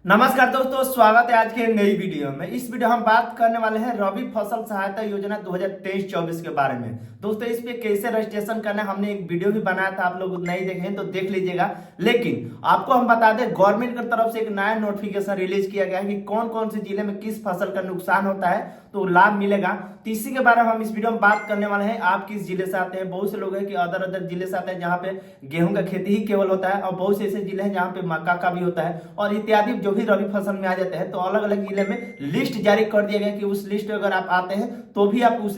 नमस्कार दोस्तों, स्वागत है आज के नई वीडियो में। इस वीडियो हम बात करने वाले हैं रबी फसल सहायता योजना 2023-24 के बारे में। दोस्तों, इस पे कैसे रजिस्ट्रेशन करना है हमने एक वीडियो भी बनाया था, आप लोग नहीं देखे हैं तो देख लीजिएगा। लेकिन आपको हम बता दें, गवर्नमेंट की तरफ से एक नया नोटिफिकेशन रिलीज किया गया है कि कौन कौन से जिले में किस फसल का नुकसान होता है तो लाभ मिलेगा। तो इसी के बारे में हम इस वीडियो में बात करने वाले हैं। आप किस जिले से आते हैं? बहुत से लोग हैं कि अदर अदर जिले से आते हैं जहाँ पे गेहूं का खेती ही केवल होता है, और बहुत से ऐसे जिले हैं जहाँ पे मक्का का भी होता है और इत्यादि जो भी रबी फसल में आ जाते हैं। तो अलग अलग जिले में लिस्ट जारी कर दिया गया कि उस लिस्ट में अगर आप आते हैं तो भी आप उस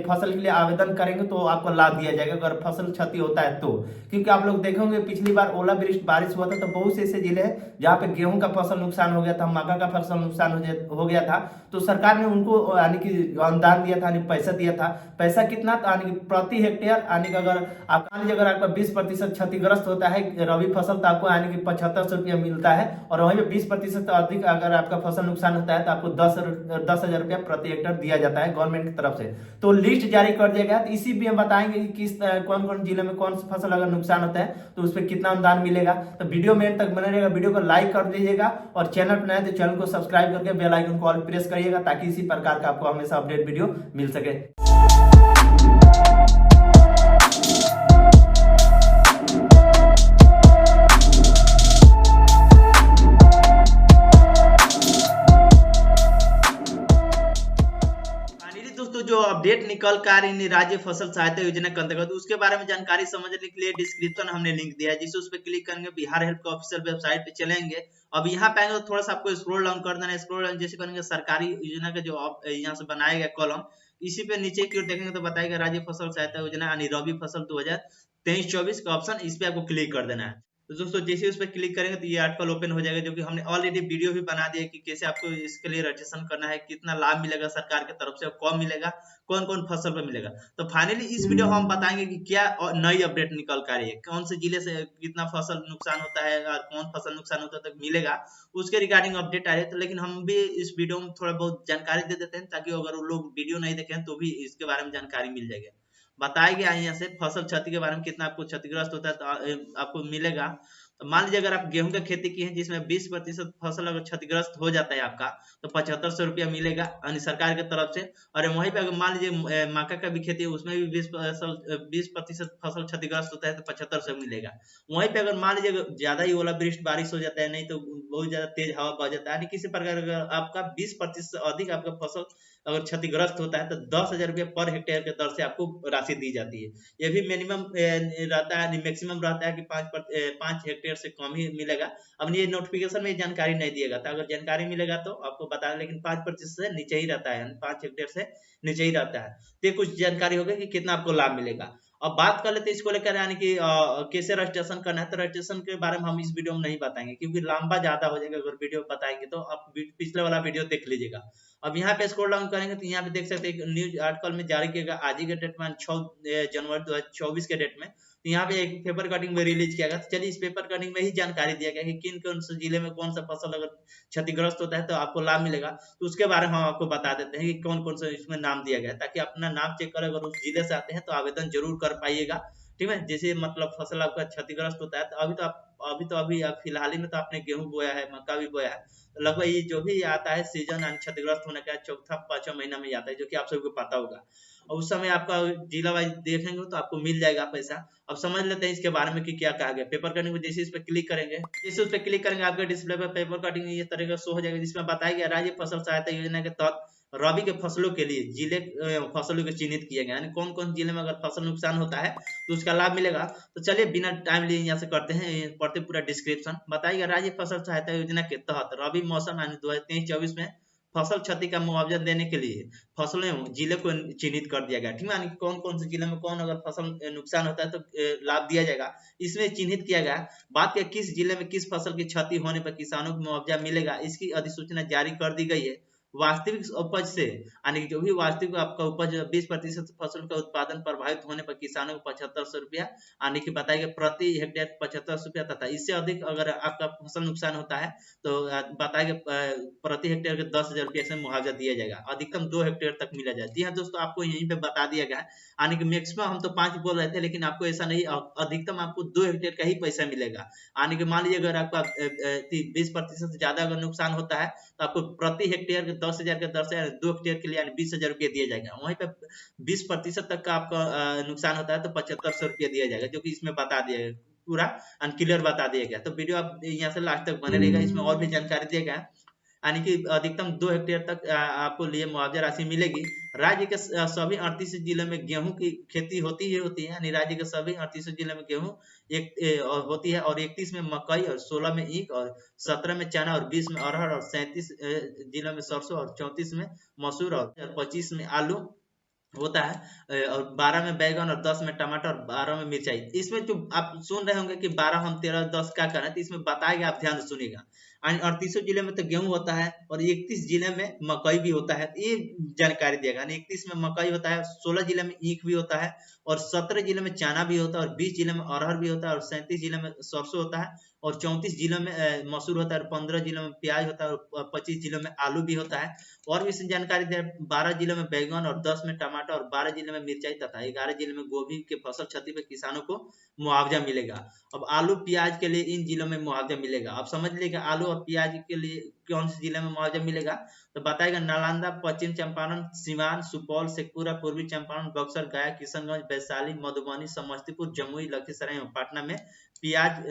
फसल के लिए आवेदन करेंगे तो आपको लाभ दिया जाएगा अगर फसल क्षति होता है तो। क्योंकि आप लोग देखेंगे पिछली बार ओलावृष्टि बारिश हुआ था तो बहुत से ऐसे जिले हैं जहाँ पे गेहूं का फसल नुकसान हो गया था, मक्का का फसल नुकसान हो गया था। तो सरकार ने उनको यानी कि अनुदान दिया था, यानी पैसा दिया था। पैसा कितना था? यानी कि प्रति हेक्टेयर, यानी कि अगर आप मान लीजिए अगर आपका 20% क्षतिग्रस्त होता है रबी फसल तो आपको यानी कि 7500 रुपया मिलता है, और वहीं पे 20% अधिक अगर आपका फसल नुकसान होता है तो आपको 10,000 रुपया प्रति हेक्टेयर दिया जाता है गवर्नमेंट की तरफ से। तो लिस्ट जारी कर दिया गया। तो इसी भी हम बताएंगे कि किस कौन कौन जिले में कौन सी फसल अगर नुकसान होता है तो उस पर कितना अनुदान मिलेगा। तो वीडियो में एंड तक बने रहेगा। वीडियो को लाइक कर दीजिएगा और चैनल पर नए तो चैनल को सब्सक्राइब करके बेल आइकन को ऑल प्रेस करिएगा ताकि इसी प्रकार का आपको हमेशा अपडेट वीडियो मिल सके। फाइनली दोस्तों, जो अपडेट निकल कर आ रही राज्य फसल सहायता योजना के अंतर्गत उसके बारे में जानकारी समझने के लिए डिस्क्रिप्शन हमने लिंक दिया है, जिसे उस पर क्लिक करेंगे बिहार हेल्थ के ऑफिशियल वेबसाइट पे चलेंगे। अब यहाँ पे आएंगे तो थोड़ा सा आपको स्क्रॉल डाउन कर देना है। स्क्रॉल डाउन जैसे करेंगे सरकारी योजना का जो यहाँ से बनाया गया कॉलम, इसी पे नीचे की ओर देखेंगे तो बताएगा राज्य फसल सहायता योजना यानी रबी फसल 2023-24 का ऑप्शन, इस पे आपको क्लिक कर देना है। तो दोस्तों जैसे उस पर क्लिक करेंगे तो ये आर्टिकल ओपन हो जाएगा, जो कि हमने ऑलरेडी वीडियो भी बना दिया कि कैसे आपको इसके लिए रजिस्ट्रेशन करना है, कितना लाभ मिलेगा सरकार की तरफ से और कब मिलेगा, कौन कौन फसल पर मिलेगा। तो फाइनली इस वीडियो में हम बताएंगे कि क्या नई अपडेट निकल कर रही है, कौन से जिले से कितना फसल नुकसान होता है और कौन फसल नुकसान होता है तक मिलेगा, उसके रिगार्डिंग अपडेट आ रही है। तो लेकिन हम भी इस वीडियो में थोड़ा बहुत जानकारी दे देते हैं ताकि अगर वो लोग वीडियो नहीं देखें तो भी इसके बारे में जानकारी मिल जाएगी। बताया गया है यहाँ से फसल क्षति के बारे में, कितना आपको क्षतिग्रस्त होता है तो आपको मिलेगा। तो मान लीजिए अगर आप गेहूं की खेती की है जिसमें 20% फसल अगर क्षतिग्रस्त हो जाता है आपका तो 7500 रुपया मिलेगा यानी सरकार की तरफ से। और वहीं पे अगर मान लीजिए मक्का का भी खेती है उसमें भी 20% फसल क्षतिग्रस्त होता है तो 7500 मिलेगा। वहीं पे अगर मान लीजिए ज्यादा ही ओलावृष्टि बारिश हो जाता है, नहीं तो बहुत ज्यादा तेज हवा बह जाता है, यानी किसी प्रकार अगर आपका 20% से अधिक आपका फसल अगर क्षतिग्रस्त होता है तो 10,000 रुपया पर हेक्टेयर के दर से आपको राशि दी जाती है। ये भी मिनिमम रहता है, मैक्सिमम रहता है कि 5 हेक्टेयर से कम ही मिलेगा। अब ये नोटिफिकेशन में जानकारी नहीं दिएगा था, अगर जानकारी मिलेगा तो आपको बता दें, लेकिन 5% से नीचे ही रहता है, 5 हेक्टेयर से नीचे ही रहता है। तो कुछ जानकारी होगी कि कितना आपको लाभ मिलेगा। अब बात कर लेते हैं इसको लेकर, यानी कि कैसे रजिस्ट्रेशन करना है। तो रजिस्ट्रेशन के बारे में हम इस वीडियो में नहीं बताएंगे क्योंकि लंबा ज्यादा हो जाएगा, अगर वीडियो बताएंगे तो आप पिछले वाला वीडियो देख लीजिएगा। अब यहाँ पे स्क्रॉल डाउन करेंगे तो यहाँ पे देख सकते हैं न्यूज आर्टिकल में जारी किया गया आज ही के डेट में 6 जनवरी 2024 के डेट में। तो यहाँ पे एक पेपर कटिंग में रिलीज किया गया। तो चलिए इस पेपर कटिंग में ही जानकारी दिया गया कि किन कौन से जिले में कौन सा फसल अगर क्षतिग्रस्त होता है तो आपको लाभ मिलेगा। तो उसके बारे में हम आपको बता देते हैं कि कौन कौन सा इसमें नाम दिया गया है, ताकि अपना नाम चेक कर अगर उस जिले से आते हैं तो आवेदन जरूर कर पाइएगा। ठीक है, जैसे मतलब फसल आपका क्षतिग्रस्त होता है तो अभी आप फिलहाल ही में तो आपने गेहूं बोया है, मक्का भी बोया है, तो लगभग ये जो भी आता है सीजन क्षतिग्रस्त होने का चौथा पांचवा महीना में आता है, जो कि आप सबको पता होगा। और उस समय आपका जिला वाइज देखेंगे तो आपको मिल जाएगा पैसा। अब समझ लेते हैं इसके बारे में कि क्या कहा गया। पेपर कटिंग में जैसे इस पे क्लिक करेंगे, जैसे उस पे क्लिक करेंगे आपके डिस्प्ले पे पेपर कटिंग ये तरह का शो हो जाएगा, जिसमें बताया गया राज्य फसल सहायता योजना के तहत रबी के फसलों के लिए जिले फसलों को चिन्हित किया गया, यानी कौन कौन जिले में अगर फसल नुकसान होता है तो उसका लाभ मिलेगा। तो चलिए बिना टाइम लिए यहाँ से करते हैं, पढ़ते पूरा डिस्क्रिप्शन। बताइए राज्य फसल सहायता योजना के तहत रबी मौसम यानी 2023-24 में फसल क्षति का मुआवजा देने के लिए फसलों जिले को चिन्हित कर दिया गया। ठीक है, यानी कौन कौन से जिले में कौन अगर फसल नुकसान होता है तो लाभ दिया जाएगा, इसमें चिन्हित किया गया। बात किया किस जिले में किस फसल की क्षति होने पर किसानों को मुआवजा मिलेगा, इसकी अधिसूचना जारी कर दी गई है। वास्तविक उपज से, यानी कि जो भी वास्तविक आपका उपज 20% फसल का उत्पादन प्रभावित होने पर किसानों को 7500 रुपया, यानी कि बताइए प्रति हेक्टेयर 7500 रुपया, तथा इससे अधिक अगर आपका फसल नुकसान होता है तो बताइए प्रति हेक्टेयर के 10,000 रुपये से मुआवजा दिया जाएगा, अधिकतम 2 हेक्टेयर तक मिला जाए। जी हाँ दोस्तों, आपको यहीं पे बता दिया गया है, यानी कि मैक्सिमम हम तो 5 बोल रहे थे, लेकिन आपको ऐसा नहीं, अधिकतम आपको 2 हेक्टेयर का ही पैसा मिलेगा। यानी कि मान लीजिए अगर आपका 20% से ज्यादा अगर नुकसान होता है तो आपको प्रति हेक्टेयर के 10,000 के 10,000 2 हेक्टेयर के लिए 20,000 रुपये दिया जाएगा। वहीं पे 20% तक का आपका नुकसान होता है तो 7500 रुपये दिया जाएगा, जो कि इसमें बता दिया गया, पूरा अनक्लियर बता दिया गया। तो वीडियो आप यहाँ से लास्ट तक बने रहेगा, इसमें और भी जानकारी दिया गया है, यानी कि अधिकतम 2 हेक्टेयर तक आपको लिए मुआवजा राशि मिलेगी। राज्य के सभी 38 जिलों में गेहूं की खेती होती है, यानी राज्य के सभी 38 जिलों में गेहूं होती है, और 31 में मकई, और 16 में ईख, और 17 में चना, और 20 में अरहर, और 37 जिलों में सरसों, और 34 में मसूर, और 25 में आलू होता है, और 12 में बैगन, और 10 में टमाटर, और 12 में मिर्चाई। इसमें जो आप सुन रहे होंगे कि 12 हम 13 10 क्या कर रहे हैं, तो इसमें बताएगा, आप ध्यान से सुनिएगा। 38 जिले में तो गेहूं होता है, और 31 जिले में मकई भी होता है, ये जानकारी दिएगा। 31 में मकई होता है, 16 जिले में ईख भी होता है, और 17 जिले में चना भी होता है, और 20 जिले में अरहर भी होता है, और 37 जिले में सरसों होता है, और 34 जिलों में मसूर होता है, और 15 जिलों में प्याज होता है, और 25 जिलों में आलू भी होता है। और भी इसमें जानकारी दे, 12 जिलों में बैगन, और 10 में टमाटर, और 12 जिलों में मिर्चाई, तथा 11 जिलों में गोभी के फसल क्षति पर किसानों को मुआवजा मिलेगा। अब आलू प्याज के लिए इन जिलों में मुआवजा मिलेगा। अब समझ लीजिए आलू और प्याज के लिए कौन से जिले में मुआवजा मिलेगा, तो बताएगा नालंदा, पश्चिम चंपारण, सिवान, सुपौल, शेखपुरा, पूर्वी चंपारण, बक्सर, गया, किशनगंज, वैशाली, मधुबनी, समस्तीपुर, जमुई, लखीसराय एवं पटना में प्याज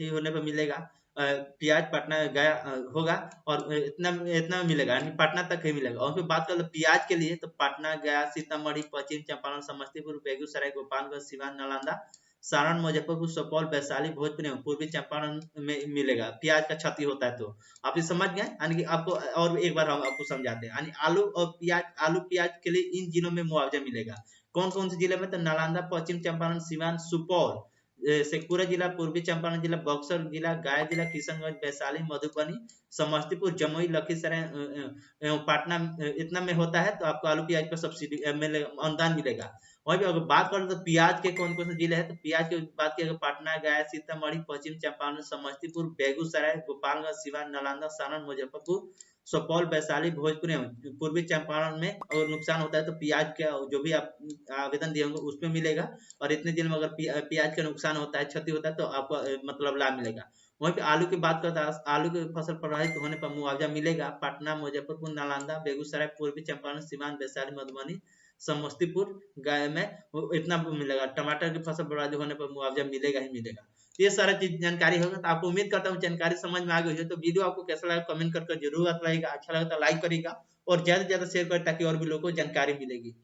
होने पर मिलेगा। प्याज पटना गया होगा, और इतना मिलेगा, यानी पटना तक ही मिलेगा। और फिर बात कर लो प्याज के लिए, तो पटना, गया, सीतामढ़ी, पश्चिम चंपारण, समस्तीपुर, बेगूसराय, गोपालगंज, सिवान, नालंदा, सारण, मुजफ्फरपुर, सुपौल, वैशाली, भोजपुर एवं पूर्वी चंपारण में मिलेगा प्याज का क्षति होता है। तो आप ये समझ गए, यानी कि आपको और एक बार हम आपको समझाते हैं, यानी आलू प्याज के लिए इन जिलों में मुआवजा मिलेगा। कौन कौन से जिले में, तो नालंदा, पश्चिम चंपारण, सिवान, सुपौल, शेखपुरा जिला, पूर्वी चंपारण जिला, बक्सर जिला, गया जिला, किशनगंज, वैशाली, मधुबनी, समस्तीपुर, जमुई, लखीसराय एवं पटना, इतना में होता है। तो आपको आलू प्याज पर सब्सिडी अनुदान मिलेगा। वहीं भी अगर बात करें तो प्याज के कौन कौन से जिले हैं, तो प्याज की बात की पटना, गया, सीतामढ़ी, पश्चिम चंपारण, समस्तीपुर, बेगूसराय, गोपालगंज, सिवान, नालंदा, सारण, मुजफ्फरपुर, सुपौल, वैशाली, भोजपुर एवं पूर्वी चंपारण में अगर नुकसान होता है तो प्याज का जो भी आप आवेदन दिए होंगे उसमें मिलेगा। और इतने दिन में अगर प्याज का नुकसान होता है, क्षति होता है, तो आपको मतलब लाभ मिलेगा। वहीं पे आलू की बात करता है, आलू की फसल प्रभावित होने पर मुआवजा मिलेगा पटना, मुजफ्फरपुर, नालंदा, बेगूसराय, पूर्वी चंपारण, सिवान, वैशाली, मधुबनी, समस्तीपुर, गया में इतना मिलेगा। टमाटर की फसल बर्बाद होने पर मुआवजा मिलेगा ही मिलेगा। ये सारा चीज जानकारी होगा। तो आपको उम्मीद करता हूँ जानकारी समझ में आ गई है। तो वीडियो आपको कैसा लगा कमेंट करके जरूर बताइएगा, अच्छा लगा तो लाइक करिएगा, और ज्यादा से ज्यादा शेयर करें ताकि और भी लोगों को जानकारी मिलेगी।